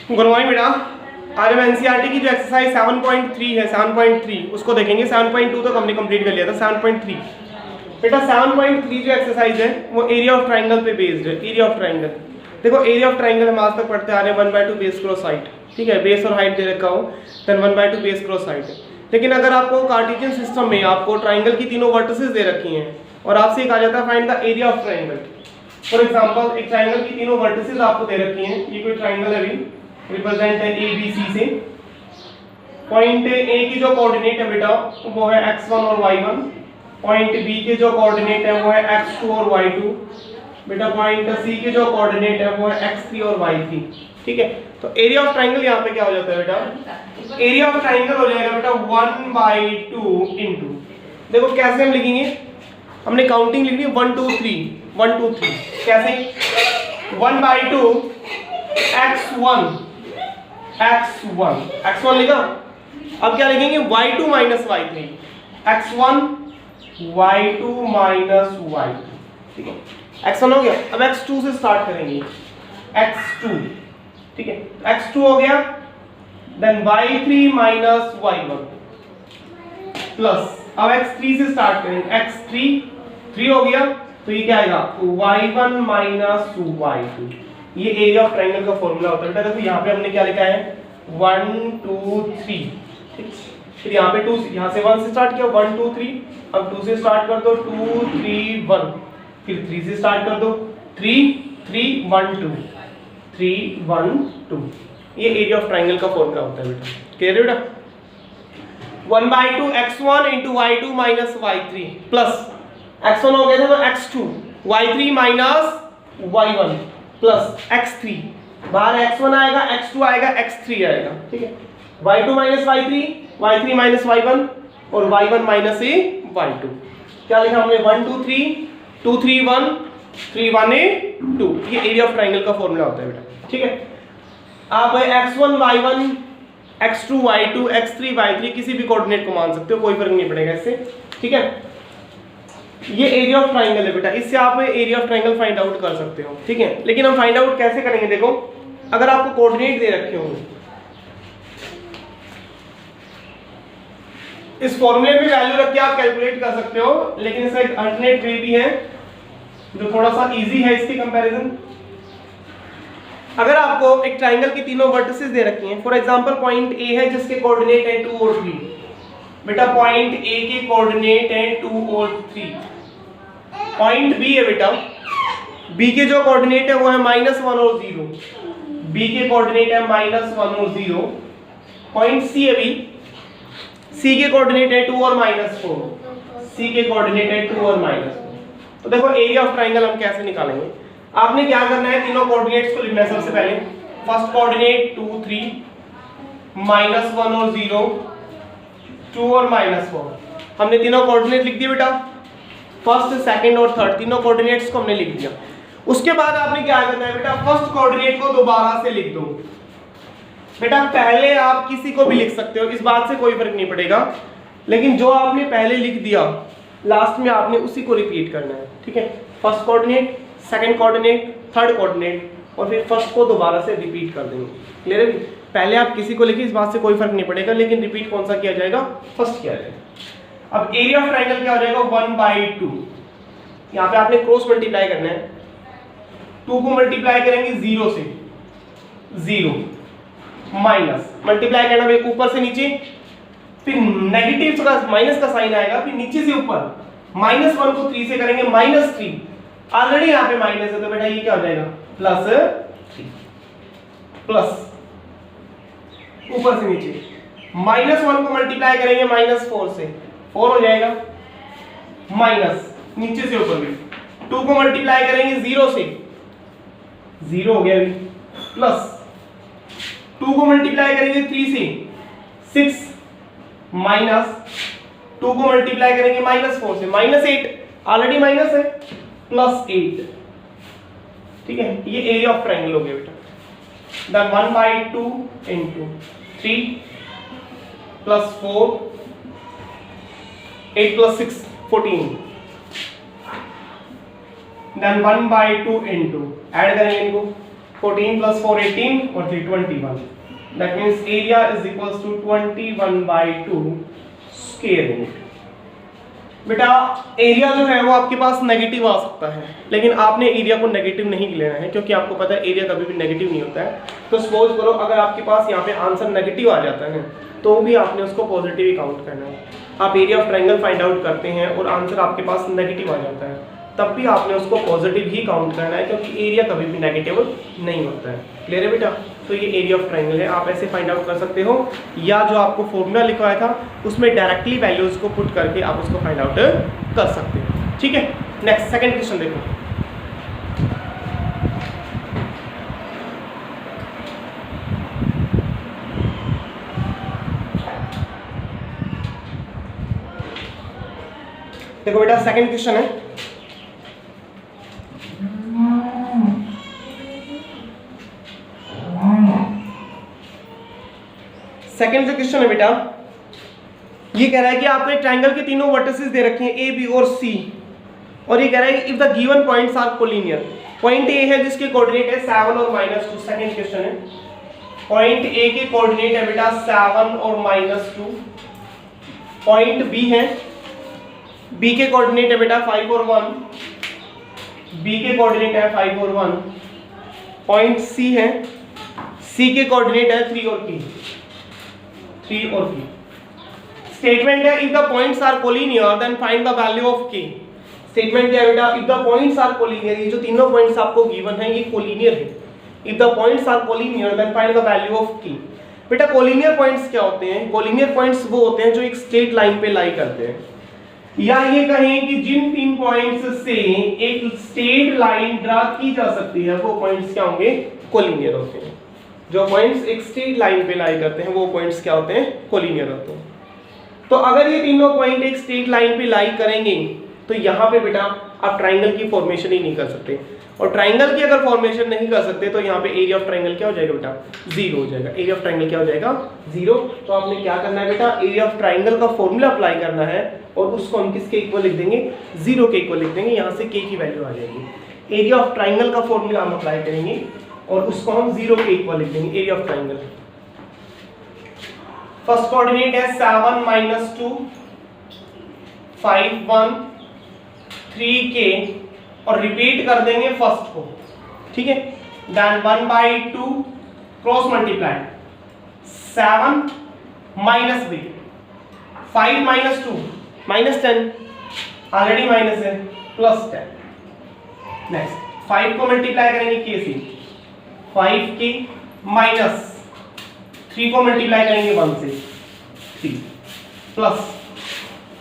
Good morning बेटा। आज हम एनसीईआरटी की जो एक्सरसाइज 7.3 है 7.3 उसको देखेंगे। 7.2 तक हमने कंप्लीट कर लिया था। 7.3 बेटा 7.3 जो एक्सरसाइज है वो एरिया ऑफ ट्राइंगल पे बेस्ड है। एरिया ऑफ ट्राइंगल देखो, एरिया ऑफ ट्राइंगल हम आज तक पढ़ते आ रहे हैं 1/2 बेस क्रॉस हाइट। ठीक है, बेस और हाइट दे रखा हो देन 1/2 बेस क्रॉस हाइट। लेकिन अगर आपको कार्टेशियन सिस्टम में आपको ट्राइंगल की तीनों वर्टिसेस दे रखी हैं और आपसे कहा जाता है find the area of triangle. For example एक ट्राइंगल की तीनों वर्टिसेस आपको दे रखी हैं। ये कोई ट्राइंगल है, अभी रिप्रेजेंट है ए बी सी से। पॉइंट ए की जो कोऑर्डिनेट है बेटा वो है x1 और y1। पॉइंट बी के जो कोऑर्डिनेट है वो है x2 और y2। बेटा पॉइंट सी के जो कोऑर्डिनेट है वो है x3 और y3। ठीक है, तो एरिया ऑफ ट्राइंगल यहाँ पे क्या हो जाता है बेटा? एरिया ऑफ ट्राइंगल हो जाएगा बेटा 1/2 इंटू, देखो कैसे हम लिखेंगे, हमने काउंटिंग लिखनी है 1 2 3 1 2 3। कैसे? 1/2 x1 लिखा। अब क्या लिखेंगे? y2 minus y3। x1 y2 minus y3। ठीक है, x1 हो गया। अब x2 से स्टार्ट करेंगे। x2 ठीक है, x2 हो गया then y3 minus y1 plus अब x3 से स्टार्ट करेंगे। x3 3 हो गया तो ये क्या आएगा? y1 minus y2। ये एरिया ऑफ ट्राइंगल का फॉर्मूला होता है बेटा। देखो यहाँ पे हमने क्या लिखा है 1 2 3। ठीक, फिर यहाँ पे 2, यहाँ से 1 से स्टार्ट किया 1 2 3। अब 2 से स्टार्ट कर दो 2 3 1। फिर 3 से स्टार्ट कर दो 3 3 1 2 3 1 2। ये एरिया ऑफ ट्राइंगल का फॉर्मूला होता है बेटा। क्लियर है बेटा? 1/2 x1 into y2 minus y3 plus x1 हो गया था तो x2 y3 minus y1 plus x3। बाहर x1 आएगा, x2 आएगा, x3 आएगा। ठीक है, y2 minus y3 y3 minus y1 और y1 माइनस y2। क्या लिखा हमने? 1 2 3 2 3 1 3 1 2। ये एरिया ऑफ ट्राइंगल का फॉर्मूला होता है बेटा। ठीक है, आप x1 y1 x2 y2 x3 y3 किसी भी कोऑर्डिनेट को मान सकते हो, कोई फर्क नहीं पड़ेगा इससे। ठीक है, ये एरिया ऑफ ट्राइंगल है बेटा। इससे आप area of triangle find out कर सकते हो। ठीक है, लेकिन हम फाइंड आउट कैसे करेंगे? देखो, अगर आपको कोऑर्डिनेट दे रखे होंगे, इस फॉर्मूले में वैल्यू रख के आप कैलकुलेट कर सकते हो, लेकिन इसका एक अल्टरनेट वे भी है जो थोड़ा सा इजी है इसके कंपैरिजन। अगर आपको एक ट्राइंगल की तीनों वर्टिसेस दे रखी हैं, फॉर एग्जांपल पॉइंट ए है जिसके कोऑर्डिनेट है 2 और 3। बेटा पॉइंट ए के कोऑर्डिनेट है 2 और 3। पॉइंट बी है बेटा, बी के जो कोऑर्डिनेट है वो है -1 और 0। बी के कोऑर्डिनेट है -1 और 0। पॉइंट सी है बी, सी के कोऑर्डिनेट है 2 और -4। सी के कोऑर्डिनेट है 2 और -4। तो देखो एरिया ऑफ ट्राइंगल हम कैसे निकालेंगे? आपने क्या करना है, तीनों कोऑर्डिनेट्स को लिखना है। सबसे पहले फर्स्ट कोऑर्डिनेट 2 3 -1 और 0 2 और -4। हमने तीनों कोऑर्डिनेट लिख दिए बेटा, फर्स्ट सेकंड और थर्ड तीनों कोऑर्डिनेट्स को हमने लिख दिया। उसके बाद आपने क्या करना है बेटा, फर्स्ट कोऑर्डिनेट को दोबारा से लिख दो। बेटा पहले आप किसी को भी लिख सकते हो, इस बात से कोई फर्क नहीं पड़ेगा, लेकिन जो आपने पहले लिख दिया लास्ट में आपने उसी को रिपीट करना है। ठीक है, first coordinate, second coordinate, third coordinate और फिर फर्स्ट को दोबारा से रिपीट कर देंगे। क्लियर है? पहले आप किसी को लिखिए, इस बात से कोई फर्क नहीं पड़ेगा, लेकिन रिपीट कौन सा किया जाएगा? फर्स्ट किया जाएगा। अब एरिया ऑफ ट्राइंगल क्या हो जाएगा? 1/2। यहाँ पे आपने क्रॉस मल्टीप्लाई करना है। 2 को मल्टीप्लाई करेंगे 0 से 0 माइनस मल्टीप्लाई करना भाई ऊपर से नीचे, फिर नेगेटिव का माइनस का साइन आएगा, फिर नीचे से ऊपर -1 को 3 से करेंगे -3। ऑलरेडी यहाँ पे माइनस है तो बेटा ये क्या हो जाएगा? +3 प्लस ऊपर से नीचे -1 को मल्टीप्लाई करेंगे -4 से 4 हो जाएगा, माइनस नीचे से ऊपर भी 2 को मल्टीप्लाई करेंगे 0 से 0 हो गया, प्लस 2 को मल्टीप्लाई करेंगे 3 से 6 माइनस 2 को मल्टीप्लाई करेंगे -4 से -8, ऑलरेडी माइनस है, +8। ठीक है, ये एरिया ऑफ ट्राइंगल हो गया बेटा। Then 1/2 into 3 + 4 8 + 6 14। Then 1/2 into add करेंगे इनको 14 प्लस 4 18 और 3 21। That means area is equals to 21/2 square unit. बेटा एरिया जो है वो आपके पास नेगेटिव आ सकता है, लेकिन आपने एरिया को नेगेटिव नहीं लेना है, क्योंकि आपको पता है एरिया कभी भी नेगेटिव नहीं होता है। तो सपोज करो अगर आपके पास यहाँ पे आंसर नेगेटिव आ जाता है तो भी आपने उसको पॉजिटिव ही काउंट करना है। आप area of triangle find out करते हैं और आंसर आपके पास नेगेटिव आ जाता है, तब भी आपने उसको पॉजिटिव ही काउंट करना है, क्योंकि एरिया कभी भी नेगेटिव नहीं होता है। क्लियर है बेटा? तो ये एरिया ऑफ ट्रायंगल है, आप ऐसे फाइंड आउट कर सकते हो, या जो आपको फॉर्मूला लिखवाया था उसमें डायरेक्टली वैल्यूज को पुट करके आप उसको फाइंड आउट कर सकते हो। ठीक है, नेक्स्ट सेकंड क्वेश्चन देखो। देखो बेटा सेकंड क्वेश्चन है, सेकंड जो क्वेश्चन है बेटा ये कह रहा है कि आपको एक ट्रायंगल के तीनों वर्टिसेस दे रखे हैं ए बी और सी, और ये कह रहा है कि if the given points are collinear. Point A है जिसके कोऑर्डिनेट है 7 और -2। सेकंड क्वेश्चन है, पॉइंट ए के कोऑर्डिनेट है बेटा 7 और -2। पॉइंट बी है, बी के कोऑर्डिनेट है बेटा 5 और 1। बी के कोऑर्डिनेट है 5 और 1। पॉइंट सी है, सी के कोऑर्डिनेट है 3 और p। स्टेटमेंट है if the points are collinear then find the value of k। Statement क्या है बेटा? If the points are collinear, ये जो तीनों पॉइंट्स आपको गिवन है ये कोलिनियर है। If the points are collinear then find the value of k। बेटा कोलिनियर पॉइंट्स क्या होते हैं? कोलिनियर पॉइंट्स वो होते हैं जो एक स्ट्रेट लाइन पे लाई करते हैं, या ये कहें कि जिन तीन पॉइंट्स से एक स्ट्रेट लाइन ड्रा की जा सकती है वो पॉइंट्स क्या होंगे? कोलिनियर होते हैं। जो पॉइंट्स एक स्ट्रेट लाइन पे लाई करते हैं वो पॉइंट्स क्या होते हैं? कोलिनियर होते हैं। तो अगर ये तीनों पॉइंट एक स्ट्रेट लाइन पे लाई करेंगे तो यहाँ पे बेटा आप ट्रायंगल की फॉर्मेशन ही नहीं कर सकते, और ट्रायंगल की अगर फॉर्मेशन नहीं कर सकते तो यहाँ पे एरिया ऑफ ट्रायंगल क्या हो जाएगा बेटा? 0 हो जाएगा। एरिया ऑफ ट्रायंगल क्या हो जाएगा? 0। तो आपने क्या करना है बेटा? एरिया ऑफ ट्रायंगल का फॉर्मूला अप्लाई करना है और उसको हम किसके इक्वल लिख देंगे? 0 के इक्वल लिख देंगे। यहाँ से k की वैल्यू आ जाएगी। एरिया ऑफ ट्रायंगल का फॉर्मूला हम अप्लाई करेंगे और उसको हम 0 के इक्वल लिख देंगे। Area of triangle first coordinate है 7 -2 5 1 3k और रिपीट कर देंगे फर्स्ट को, ठीक है। Then 1/2 cross multiply 7 -b 5 -2 -10 already minus है +10। नेक्स्ट 5 को मल्टीप्लाई करेंगे k से 5k माइनस 3 को मल्टीप्लाई करेंगे 1 से 3 प्लस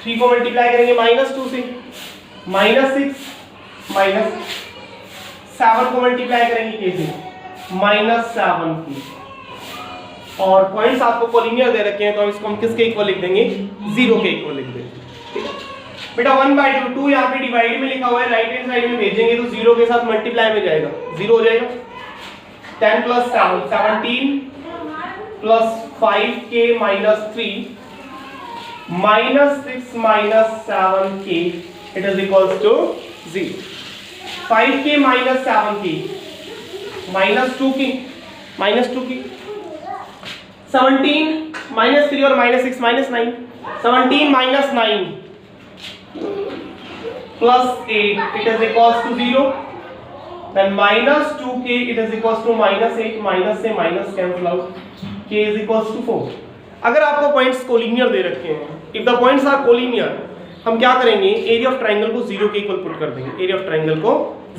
3 को मल्टीप्लाई करेंगे -2 से -6 माइनस 7 को मल्टीप्लाई करेंगे k से -7k। और पॉइंट्स आपको कोलिनियर दे रखे हैं तो इसको हम किसके इक्वल लिख देंगे? 0 के इक्वल लिख देंगे, ठीक है बेटा। 1/2 2 यहाँ पे डिवाइड में लिखा हुआ है, राइट हैंड साइड में भेजेंगे तो 0 के साथ मल्टीप्लाई में जाएगा, 0 हो जाएगा। 10 + 7 17 plus 5k -3 -6 -7k it is equals to 0। 5k -7k -2k 17 -3 और -6 -9 17 - 9 plus 8 it is equals to 0। then -2k it is equals to -8 minus से minus cancel out, k is equals to 4। अगर आपको पॉइंट्स कोलिनियर दे रखे हैं, if the points are collinear, हम क्या करेंगे? एरिया ऑफ ट्रायंगल को 0 के इक्वल पुट कर देंगे। एरिया ऑफ ट्रायंगल को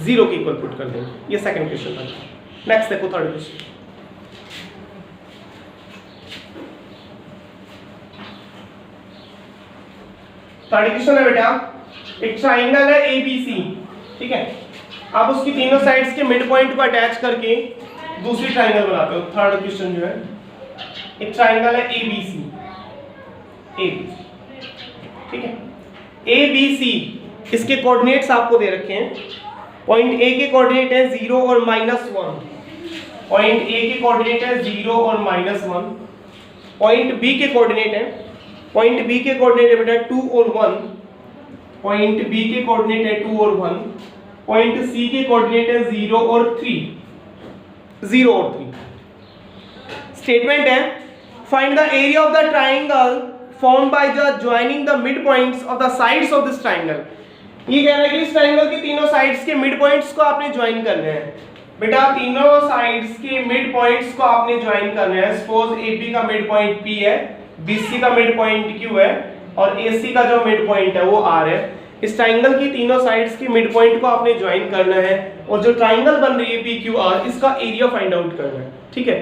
0 के इक्वल पुट कर देंगे। ये सेकंड क्वेश्चन था। नेक्स्ट देखो थर्ड क्वेश्चन। थर्ड क्वेश्चन है बेटा, एक ट्रायंगल है ABC, ठीक है। आप उसकी तीनों साइड्स के मिड पॉइंट को अटैच करके दूसरी ट्रायंगल बनाते हो। थर्ड क्वेश्चन जो है, एक ट्रायंगल है ABC, ठीक है। ABC इसके कोऑर्डिनेट्स आपको दे रखे हैं। पॉइंट A के कोऑर्डिनेट है 0 और -1। पॉइंट A के कोऑर्डिनेट है 0 और -1। पॉइंट B के कोऑर्डिनेट है, पॉइंट B के कोऑर्डिनेट है बेटा 2 और 1। पॉइंट B के कोऑर्डिनेट है 2 और 1। पॉइंट C के कोऑर्डिनेट है 0 और 3। 0 और 3। स्टेटमेंट है find the area of the triangle formed by the joining the mid points of the sides of this triangle. ये कह रहा है कि इस ट्राइंगल की तीनों साइड्स के मिड पॉइंट्स को आपने ज्वाइन करने हैं। बेटा तीनों साइड्स के मिड पॉइंट्स को आपने ज्वाइन करने हैं। सपोज AB का मिड पॉइंट P है, BC का मिड पॉइंट Q है और AC का जो मिड पॉइंट है वो R है। इस ट्राइंगल की तीनों साइड्स के मिड पॉइंट को आपने ज्वाइन करना है और जो ट्राइंगल बन रही है PQR इसका एरिया फाइंड आउट करना है। ठीक है,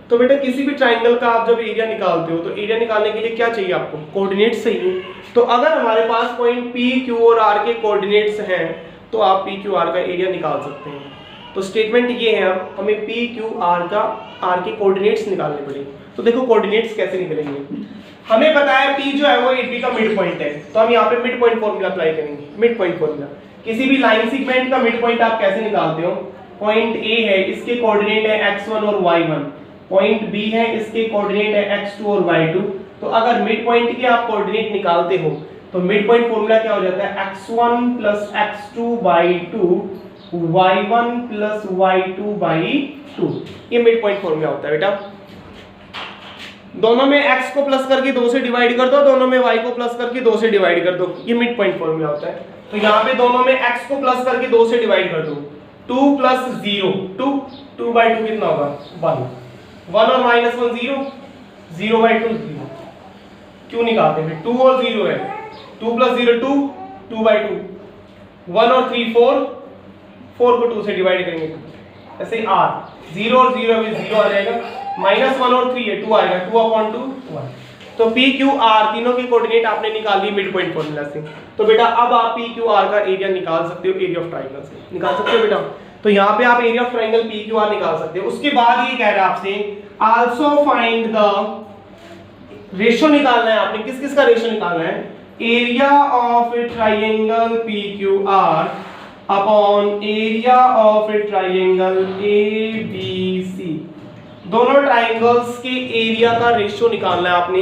तो बेटा किसी भी ट्राइंगल का आप जब एरिया निकालते हो तो एरिया निकालने के लिए क्या चाहिए आपको? कोऑर्डिनेट्स चाहिए। तो अगर हमारे पास पॉइंट P, Q और R के कोऑर्डिनेट्स हैं तो आप PQR का एरिया निकाल सकते हैं। तो स्टेटमेंट ये है, अब हमें PQR के कोऑर्डिनेट्स निकालने पड़ेंगे। तो देखो कोऑर्डिनेट्स कैसे निकलेंगे। हमें पता है P जो है वो AB का मिड पॉइंट है, तो हम यहाँ पे मिड पॉइंट फॉर्मूला अप्लाई करेंगे। मिड पॉइंट फॉर्मूला, किसी भी लाइन सेगमेंट का मिड पॉइंट आप कैसे निकालते हो? पॉइंट A है, इसके कोऑर्डिनेट है x1 और y1। पॉइंट B है, इसके कोऑर्डिनेट है x2 और y2। तो अगर मिड पॉइंट के आप कोऑर्डिनेट निकालते हो तो मिड पॉइंट फॉर्मूला क्या हो जाता है? x1 + x2/2 y1 + y2/2। ये मिड पॉइंट फॉर्मूला होता है बेटा। दोनों में x को प्लस करके 2 से डिवाइड कर दो, दोनों में y को प्लस करके 2 से डिवाइड कर दो, ये मिड पॉइंट फॉर्मूला होता है। तो यहाँ पे दोनों में x को प्लस करके 2 से डिवाइड कर दो, 2 + 0 2/2 कितना होगा? 1 1 और -1 0 0/2 0। क्यों निकालते हैं? 2 और 0 है, 2 + 0 2 2/2, 1 और 3 4 4 को 2 से डिवाइड करेंगे, ऐसे r 0 और 0 अभी 0 आ जाएगा, -1 और 3 है 2 आएगा, 2/2 1। तो PQR तीनों के कोऑर्डिनेट आपने निकाल लिए मिड पॉइंट फॉर्मूला से। तो बेटा अब आप PQR का एरिया निकाल सकते हो, एरिया ऑफ ट्राइंगल से निकाल सकते हो बेटा। तो यहाँ पे आप एरिया ऑफ ट्राइंगल PQR निकाल सकते हो। उसके बाद ये कह रहा है आपसे आल्सो फाइंड द रेशियो निकालना है आपने। किस किस का रेशियो निकालना है? Area of A triangle PQR upon area of A triangle ABC। दोनों ट्राइंगल्स के एरिया का रेशियो निकालना है आपने।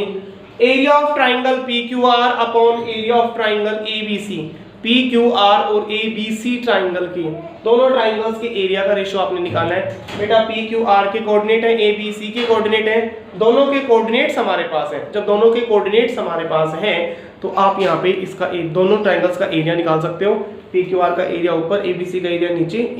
Area of triangle PQR upon area of triangle ABC। PQR और ABC ट्राइंगल के दोनों ट्राइंगल्स के एरिया का रेशियो आपने निकालना है। बेटा PQR के कोऑर्डिनेट है, ABC के कोऑर्डिनेट है, दोनों के कोऑर्डिनेट्स हमारे पास हैं। जब दोनों के कोऑर्डिनेट्स हमारे पास हैं तो आप यहाँ पे इसका दोनों ट्राइंगल्स का एरिया निकाल सकते हो। PQR का एरिया ऊपर, ABC का एरिया नीचे।